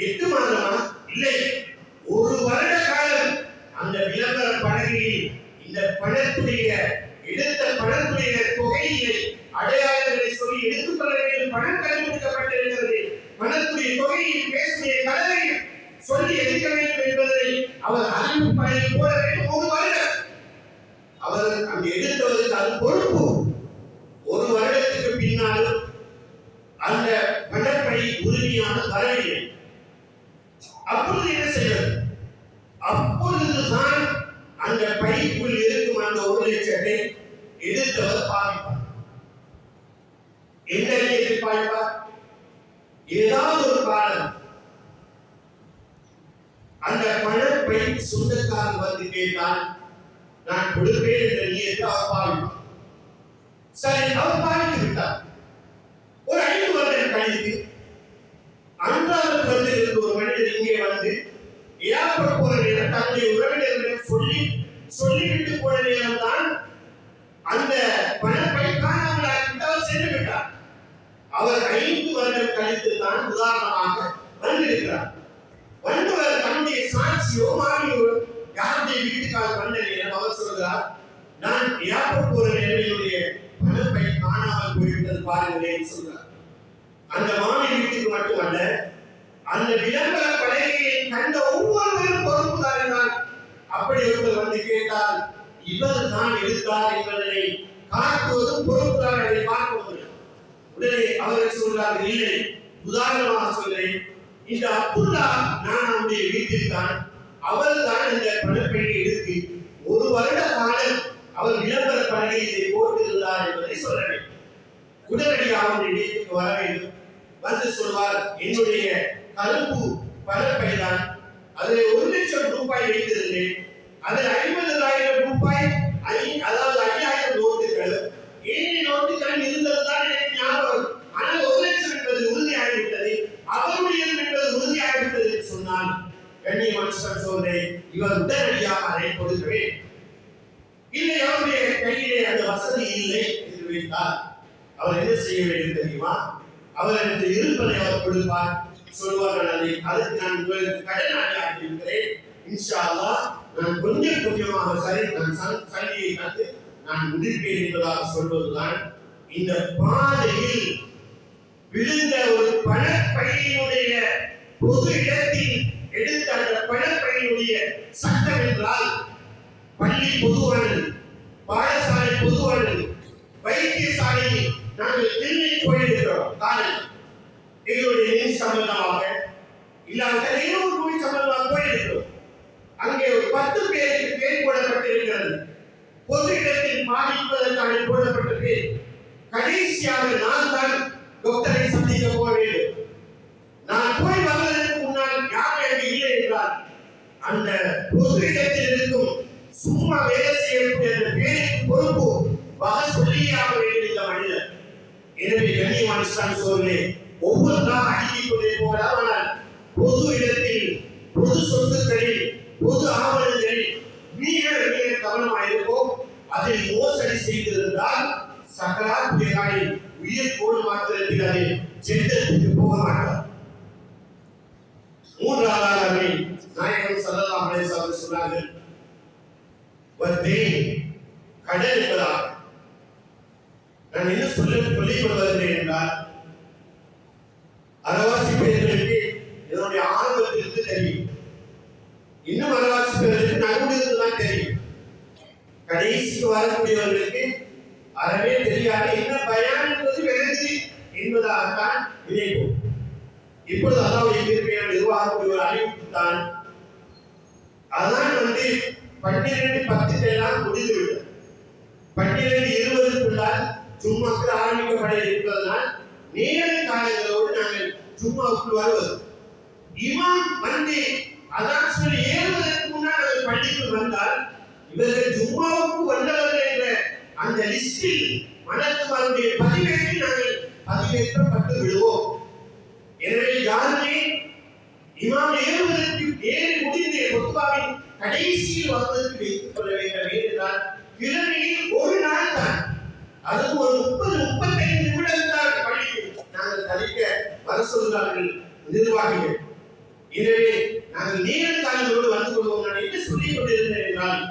8 மாதமா? இல்லை, 1 வருட காலம் அந்த விளம்பர பலகையில் இந்த பணத்துடைய எடுத்த பணத்துடைய தொகையை அடையாளங்களை சொல்லி எடுத்துக்கொள்ள வேண்டும். பணம் கண்டுபிடிக்கப்பட்டிருக்கிறது, பணத்துடைய தொகையை பேசிய கலரை சொல்லி எடுக்க வேண்டும் என்பதை அவர் அறிவிப்பை போட வேண்டும். 1 வருடம் அவர் அங்கு எடுத்தவருக்கு அது பொறுப்பு. 1 வருடத்துக்கு பின்னாலும் அந்த பணப்பை உரிமையான வரவில்லை. அப்பொழுது என்ன செய்வது? அப்பொழுதுதான் அந்த பைக்குள் இருக்கும் அந்த 1 லட்சத்தை எடுத்தவர் பாதிப்பார். என்ன எதிர்பார்ப்பார்? ஏதாவது ஒரு காலம் அந்த பணப்பை சொந்தக்காரன் வந்து கேட்டால் நான் கொடுப்பேன் என்ற நியத்தை அவர் பாதிப்பார். சரி, அவர் பாதித்து விட்டார். ஒரு 5 வருடம் கழித்து அன்றாவது வந்திருந்த ஒரு மனிதர் இங்கே வந்து ஏர்போர்ட் போற நேரம் தன்னுடைய உறவினர்களிடம் சொல்லிவிட்டு போன நேரம் தான் அந்த பணப்பை காணாமல் ஆகிவிட்டால் சென்று விட்டார். அவர் 5 வருடம் கழித்து தான் உதாரணமாக வந்திருக்கிறார். வந்தவர் தன்னுடைய சாட்சியோ மாறியோ யாருடைய வீட்டுக்காக வந்த நேரம் அவர் சொல்கிறார், நான் ஏர்போர்ட் போற நேரம் என்னுடைய பணப்பை காணாமல் போய்விட்டது பாருங்களேன் சொல்றார். அந்த மாமி வீட்டுக்கு மட்டுமல்ல, அந்த விளம்பர பலகையை கண்ட ஒவ்வொருவரும் பொறுப்புதாரினால் அப்படி ஒருவர் வந்து கேட்டால் இவர் தான் எடுத்தார் என்பதனை காட்டுவதும் பொறுப்புதான் அதை பார்ப்பது. உடனே அவர்கள் சொல்றார்கள், இல்லை, உதாரணமாக சொல்றேன், இந்த அப்துல்லா நான் அவருடைய வீட்டில் தான், அவர் தான் இந்த பணப்பையை எடுத்து 1 வருட காலம் அவர் விளம்பர பலகையை போட்டிருந்தார் என்பதை சொல்ல வேண்டும். உடனடியாக அவருடைய வீட்டுக்கு வர வேண்டும். வந்து சொல்வார், என்னுடைய கருப்பு பணப்பை தான், அதில் 1 லட்சம் ரூபாய் வைத்திருந்தேன், அதில் 50,000 ரூபாய் அதாவது 5000 நோட்டுகள் ஏழை நோட்டுகள் இருந்ததுதான் எனக்கு ஞாபகம். ஆனால் 1 லட்சம் என்பது உறுதியாகிவிட்டது, அவருடைய என்பது உறுதியாகிவிட்டது என்று சொன்னால் கண்ணியமான சகோதரரே, இவர் உடனடியாக அதை கொடுக்கவே இல்லை. அவருடைய கையிலே அந்த வசதி இல்லை என்று வைத்தால் அவர் என்ன செய்ய வேண்டும் தெரியுமா? அவர் எனக்கு இருப்பதை அவர் கொடுப்பார். சொல்வார்கள், அதுக்கு நான் உங்களுக்கு கடனாளி ஆகியிருக்கிறேன், இன்ஷா அல்லாஹ் நான் கொஞ்சம் கொஞ்சமாக சல்லியை கண்டு நான் முடிப்பேன் என்பதாக சொல்வதுதான். இந்த பாதையில் விழுந்த ஒரு பணப்பையினுடைய பொது இடத்தில் எடுத்த அந்த பணப்பையினுடைய சட்டம் என்றால் பள்ளி பொதுவானது, பாடசாலை பொதுவானது, வைத்தியசாலையில் நாங்கள் கிளினிக் போயிருக்கிறோம். காரணம் எங்களுடைய நெஞ்சு சம்பந்தமாக இல்லாத ஏதோ ஒரு நோய் சம்பந்தமாக போயிருக்கிறோம். அங்கே ஒரு 10 பேருக்கு பேர் போடப்பட்டிருக்கிறது. பொது இடத்தில் பாதிப்பதற்கான போடப்பட்ட பேர். கடைசியாக நான் தான் டாக்டரை சந்திக்க போக வேண்டும். நான் போய் வருவதற்கு முன்னால் யார் அங்கு இல்லை என்றால் அந்த பொது இடத்தில் இருக்கும் சும்மா வேலை செய்யக்கூடிய அந்த பேருக்கு பொறுப்பு வக சொல்லியாக வேண்டும் இந்த மனிதர். எனவே கண்ணியமான இஸ்லாம் சோழர்களே, ஒவ்வொன்றாக அடிக்கிக் கொண்டே போகலாம். ஆனால் பொது இடத்தில், பொது சொத்துக்களில், பொது ஆவணங்களில் மிக மிக கவனமாயிருப்போம். அதில் மோசடி செய்திருந்தால் சக்கராத்துடைய நாளில் உயிர் போடு மாத்திரத்தில் அதை ஜென்னத்துக்கு போக மாட்டார். 3ஆவது நாயகம் ஸல்லல்லாஹு அலைஹி வஸல்லம் சொன்னார்கள், கடன் என்பதாக. நான் என்ன சொல்லிக் கொள்வதில்லை என்றால், அறவாசி பேர்களுக்கு இதனுடைய ஆர்வத்திலிருந்து தெரியும், இன்னும் அறவாசி பேர்களுக்கு நடுவில் தான் தெரியும். கடைசிக்கு வரக்கூடியவர்களுக்கு அறவே தெரியாது, என்ன பயான் என்பது விளங்குது என்பதாகத்தான் நினைப்போம். இப்பொழுது அல்லாஹ்வுடைய கிருபையால் நிர்வாகக்கூடிய ஒரு அறிவிப்பு தான் அதான் 12:10 முடிந்துவிடும். 12:20 ஜும்மாக்கு ஆரம்பிக்கப்பட இருப்பதனால் நேர காலங்களோடு நாங்கள் ஜும்மாவுக்கு வருவது. இமாம் அதான் சொல்லி ஏறுவதற்கு முன்னால் நாங்கள் பள்ளிக்கு வந்தால் இவர்கள் ஜும்மாவுக்கு வந்தவர்கள் என்ற அந்த லிஸ்டில் மலக்குமாருடைய பதிவேட்டில் நாங்கள் பதிவேற்றப்பட்டு விடுவோம். எனவே யாருமே இமாம் ஏறுவதற்கு ஏறி முடிந்து பொதுவாவின் கடைசியில் வருவதற்கு வைத்துக் கொள்ள வேண்டும். என்றால் கிழமையில் ஒரு நாள் தான், அதுக்கு ஒரு 30-35 நிமிடம் தான் பள்ளிக்கு நாங்கள் தவிர்க்க வர சொல்கிறார்கள் நிர்வாகிகள். எனவே நாங்கள் நேர காலங்களோடு வந்து கொள்வோம். நான் என்ன சொல்லிக் கொண்டிருந்தேன் என்றால்,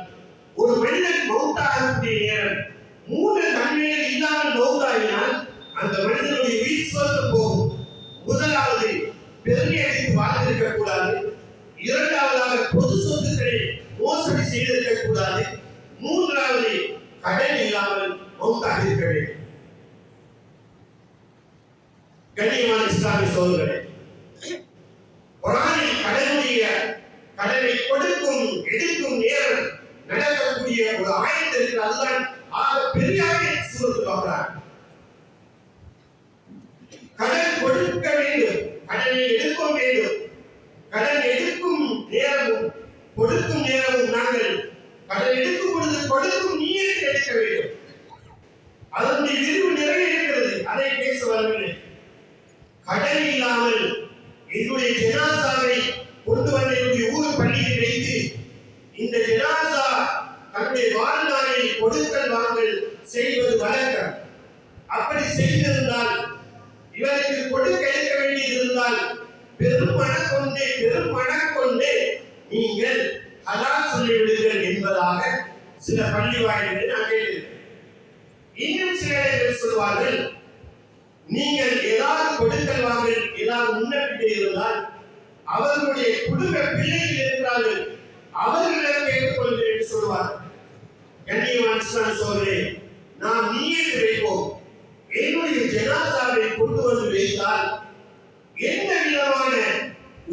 ஒரு மனிதன் மௌத்தாகக்கூடிய நேரம் 3 தன்மைகள் இல்லாமல் மௌத்தாகினால் அந்த மனிதனுடைய உயிர் சோர்ந்து போகும். முதலாவது, பெருமை அடித்து வாழ்ந்திருக்க கூடாது. இரண்டாவதாக, பொது சொத்துக்களை மோசடி செய்திருக்க கூடாது. மூன்றாவது, கடன் இல்லாமல் மௌத்தாக இருக்க வேண்டும். கண்ணியமான இஸ்லாமிய சகோதரர்களே, குர்ஆனில் கடனை கொடுக்கும் எடுக்கும் நேரம் நடக்கக்கூடிய ஒரு ஆயத்து இருக்கு. அதுதான் ஆக பெரிய ஆயத்து. சூரத்துல் பக்ரா. கடன் கொடுக்க வேண்டும், கடனை எடுக்க வேண்டும். கடன் எடுக்கும் நேரமும் கொடுக்கும் நேரமும் நாங்கள் கடன் எடுக்கும் பொழுது கொடுக்கும் நீயத்தில் எடுக்க வேண்டும். அதனுடைய விரிவு நிறைய இருக்கிறது, அதை பேச வரவில்லை. கடன் இல்லாமல் என்னுடைய ஜனாசாவை கொண்டு வந்த என்னுடைய ஊர் பள்ளியில் வைத்து இந்த ஜனாசா தன்னுடைய வாழ்நாளில் கொடுக்கல் வாங்கல் செய்வது வழக்கம். அப்படி செய்திருந்தால், இவருக்கு கொடுக்க இருக்க வேண்டியிருந்தால் பெரும் மனம் கொண்டு நீங்கள் ஹலால் சொல்லிவிடுங்கள் என்பதாக சில பள்ளி வாயில்களில் நான் கேட்டிருக்கிறேன். இன்னும் சில இடங்கள் சொல்வார்கள், நீங்கள் ஏதாவது கொடுக்கல் வாங்கல் ஏதாவது முன்னெடுத்து இருந்தால் அவர்களுடைய குடும்ப பிள்ளைகள் இருக்கிறார்கள், அவர்களிடம் கேட்டுக்கொள்கிறேன் என்று சொல்வார்கள். கண்ணியமான சோதரே, நாம் நீயத்து வைப்போம். என்னுடைய ஜனாசாவை கொண்டு வந்து வைத்தால் எந்த விதமான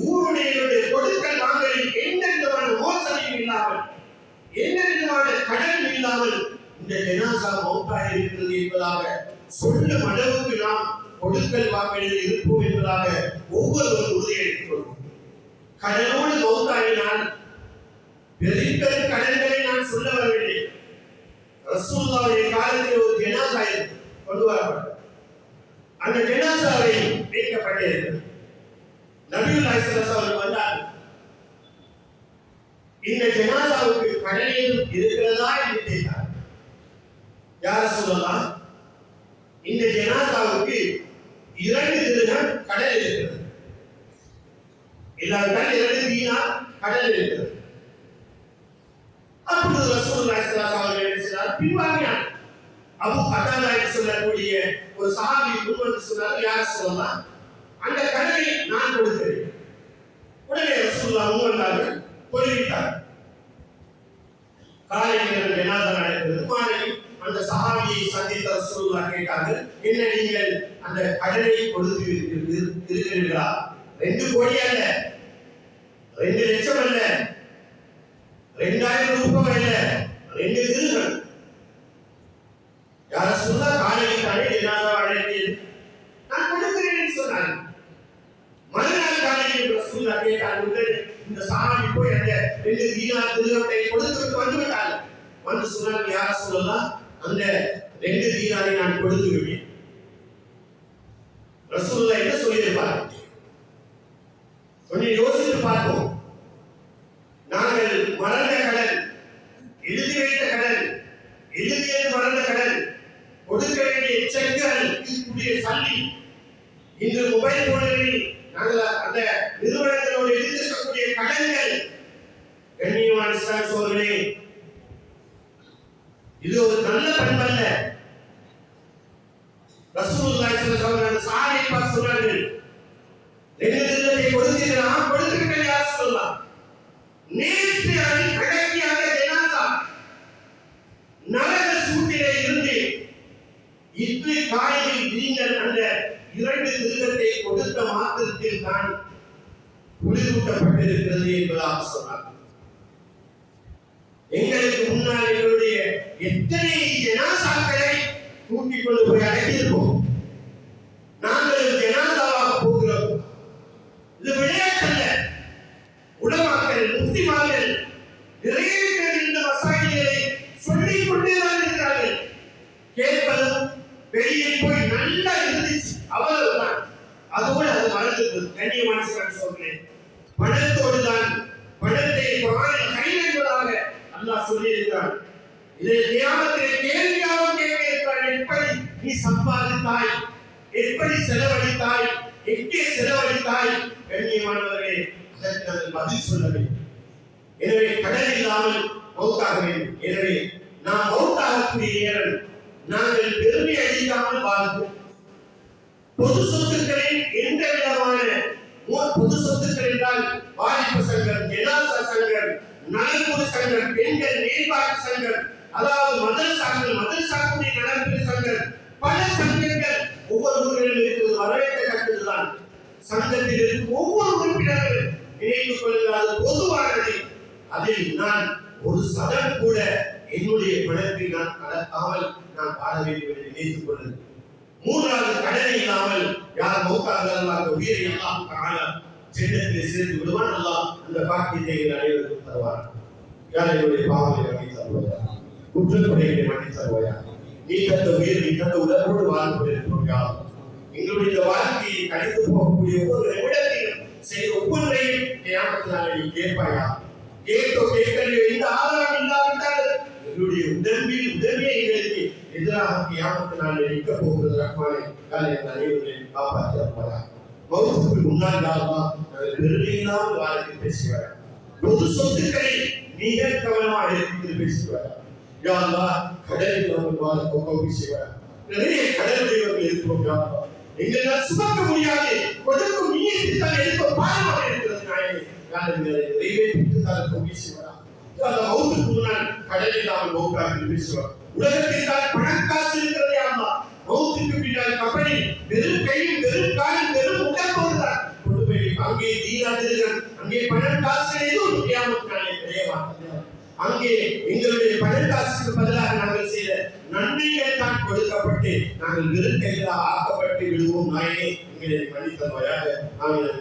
ஊருடைய கொடுக்கல் வாங்கலில் எந்த விதமான மோசடியும் இல்லாமல், எந்த விதமான கடன் இல்லாமல் இந்த ஜனாசா மௌத்தாக இருக்கிறது என்பதாக சொல்லும் அளவுக்கு நாம் கொடுக்கல் வாங்கலில் இருப்போம் என்பதாக ஒவ்வொருவரும் உறுதி எடுத்துக் கொள்வோம். கடனோடு மௌத்தாகினால் பெரிய கடன்களை நான் சொல்ல வரவில்லை. ரசூலுல்லாஹ்வுடைய காலத்தில் ஒரு ஜனாசா கொண்டு வரப்பட்டது. அந்த ஜனாசாவை வைக்கப்பட்டிருக்கிறது. நபியுல்லாஹி ஸல்லல்லாஹு அலைஹி வஸல்லம் வந்தார். இந்த ஜனாசாவுக்கு கடன் இருக்கிறதா என்று கேட்டார். யா ரசூலல்லாஹ், இந்த ஜனாசாவுக்கு 2 திர்ஹம் கடன் இருக்கிறது, இல்லாவிட்டால் 2 தீனார் கடன் இருக்கிறது. அப்பொழுது ரசூலுல்லாஹி ஸல்லல்லாஹு அலைஹி வஸல்லம் பின்வாங்கினார். அபூ கதாதா என்று சொல்லக்கூடிய ஒரு சஹாபி முன்வந்து சொன்னார், யா ரசூலல்லாஹ், அந்த கடனை நான் கொடுக்கிறேன். உடனே ரசூலுல்லாஹ் முன்வந்தார்கள், தொழுவித்தார். காலை நேரம் ஜனாசா நடக்கிறது. மாலையில் அந்த சஹாபியை சந்தித்த ரசூலுல்லாஹ் கேட்டார்கள், என்ன நீங்கள் அந்த கடனை கொடுத்து இருக்கிறீர்களா? 2 கோடி அல்ல, 2 லட்சம் அல்ல, 2000 ரூபாய் அல்ல, 2 திர்ஹம். யா ரசூலுல்லாஹ், காலையில் தானே ஜனாசா அடங்கியது, நான் கொடுக்கிறேன் என்று சொன்னார். மறுநாள் காலையில் ரசூலுல்லாஹ் கேட்டார்கள், இந்த சஹாபி போய் அந்த 2 தீனார் திர்ஹத்தை கொடுத்துவிட்டு வந்து விட்டார்கள். வந்து சொன்னார், யா ரசூலுல்லாஹ், அந்த 2 தீனாரை நான் கொடுத்து விட்டேன். ரசூலுல்லாஹ் என்ன சொல்லியிருப்பார்? கொஞ்சம் யோசித்து பார்ப்போம். நாங்கள் மறந்த கடன், எழுதி வைத்த கடன், எழுதியது மறந்த கடன், கொடுக்க வேண்டிய செக்குகள், சல்லி, இன்று மொபைல் போன்களில் நாங்கள் அந்த நிறுவனங்களோடு எழுதியிருக்கக்கூடிய கடன்கள். கண்ணியமான இஸ்லாமிய சகோதரர்களே, இது ஒரு நல்ல பண்பல்ல. ரசூலுல்லாஹி ஸல்லல்லாஹு அலைஹி வஸல்லம் சஹாபியை பார்த்து சொன்னார்கள், 2 திர்ஹத்தை கொடுத்தீர்களா? கொடுத்துவிட்டேன் யா ரசூலுல்லாஹ். நேற்று அடக்கிய அந்த ஜனாசா நரக சூட்டிலே இருந்து இன்று காலையில் நீங்கள் அந்த 2 திர்ஹத்தை கொடுத்த மாத்திரத்தில் தான் குளிரூட்டப்பட்டிருக்கிறது என்பதாக சொன்னார். எங்களுக்கு முன்னால் எங்களுடைய எத்தனை ஜனாசாக்களை தூக்கி கொண்டு போய் அடக்கியிருக்கோம். நாங்கள் ஜனாசாவாக போகிறோம். இது விளையாட்டல்ல. உலமாக்கள் முஸ்லிமாக்கள் நிறைய பேர் இந்த மசாயிகளை சொல்லிக் கொண்டேதான் இருக்கிறார்கள். கேட்பதும் வெளியே போய் நல்லா இருந்துச்சு அவ்வளவுதான். அதோடு அது மறந்தது. கண்ணியமான சொல்றேன், பணத்தோடு தான் பணத்தை குர்ஆனில் ஹைர் என்பதாக அல்லாஹ் சொல்லி இருக்கிறான். இதை கியாமத்திலே கேள்வியாக கேட்க இருக்கிறான். எப்படி நீ சம்பாதித்தாய், எப்படி செலவழித்தாய், எங்கே செலவழித்தாய்? கண்ணியமானவர்களே, அதற்கு நாங்கள் பதில் சொல்ல வேண்டும். எனவே கடன் இல்லாமல் மௌத்தாக வேண்டும். எனவே நாம் மௌத்தாகக்கூடிய நேரம் நாங்கள் பெருமை அடிக்காமல் வாழ்வோம். பொது சொத்துக்களில் எந்த விதமான பொது சொத்துக்கள் என்றால் வாலிப சங்கம், ஜனாசா சங்கம், நலன்புரி சங்கம், பெண்கள் மேம்பாட்டு சங்கம், அதாவது மதரசாக்களுடைய நலன்புரி சங்கம், பல சங்கங்கள் ஒவ்வொரு ஊர்களிலும் இருக்கிறது. வரவேற்கத்தக்கதுதான். சங்கத்தில் இருக்கும் ஒவ்வொரு உறுப்பினர்கள் நினைத்துக் கொள்ளுங்கள், அது பொதுவானது. அதில் நான் ஒரு சதம் கூட என்னுடைய பணத்தை நான் கலக்காமல் நான் வாழ வேண்டும் என்று நினைத்துக் கொள்ளுங்கள். மூன்றாவது, கடனை இல்லாமல் யார் மௌத்தாகிறார்களோ அந்த உயிரை அல்லாஹ் தஆலா ஜன்னத்திலே சேர்த்து விடுவான். அல்லாஹ் அந்த பாக்கியத்தை அனைவருக்கும் தருவார். யார் என்னுடைய பாவங்களை மன்னித்து தருவாயா, குற்றக்குறைகளை மன்னித்து தருவாயா. நீ தந்த உயிர், நீ தந்த உடலோடு வாழ்ந்து கொண்டிருக்கிறோம். யார் எங்களுடைய இந்த வாழ்க்கையை கழித்து போகக்கூடிய ஒவ்வொரு நிமிடத்திலும் செய்த ஒவ்வொன்றையும் கியாமத்தினாலே நீ கேட்பாயா. கேட்கலையோ, இந்த ஆதாரம் இல்லாவிட்டால் எங்களுடைய உதவியை எங்களுக்கு எதிராக கியாமத்தினாலே நிற்க போகிறது. ரஹ்மானே, எங்கள் அனைவரையும் காப்பாற்றி அருள்வாயா. மௌத்துக்கு முன்னால் அல்லாஹ் நாங்கள் பெருமையில்லாமல் வாழ்க்கை பேசுவார். பொது சொத்துக்களை மிக கவனமாக எடுத்து பேசுவார். யா அல்லாஹ், கடலில் நாங்கள் வாழ பேசுவார். நிறைய கடலுடையவர்கள் இருக்கிறோம். யா அல்லாஹ், எங்களால் சுமக்க முடியாது, கொடுக்கும் நீயத்திற்காக எடுக்க பாரமாக இருக்கிறது. நாயனே, யாரை நிறைவேற்றி தர பேசுவார். மௌத்துக்கு முன்னால் கடலில் நாங்கள் மௌத்தாக பேசுவார். உலகத்தில் தான் பணக்காசு இருக்கிறதே. அல்லாஹ், மௌத்துக்கு பின்னால் கபனில் வெறும் கையும் வெறும் காலும் வெறும் உடம்போடு தான் கொண்டு போய் அங்கே தீனாதிருகம், அங்கே பணம் காசு எதுவும் கியாமத்தினாலே கிடையாது. அங்கே எங்களுடைய பணம் காசுக்கு பதிலாக நாங்கள் செய்த நன்மைகள் தான் கொடுக்கப்பட்டு நாங்கள் வெறும் கைகளாக ஆக்கப்பட்டு விடுவோம். நாயனே, எங்களை மன்னித்தருவாயாக. ஆமீன்.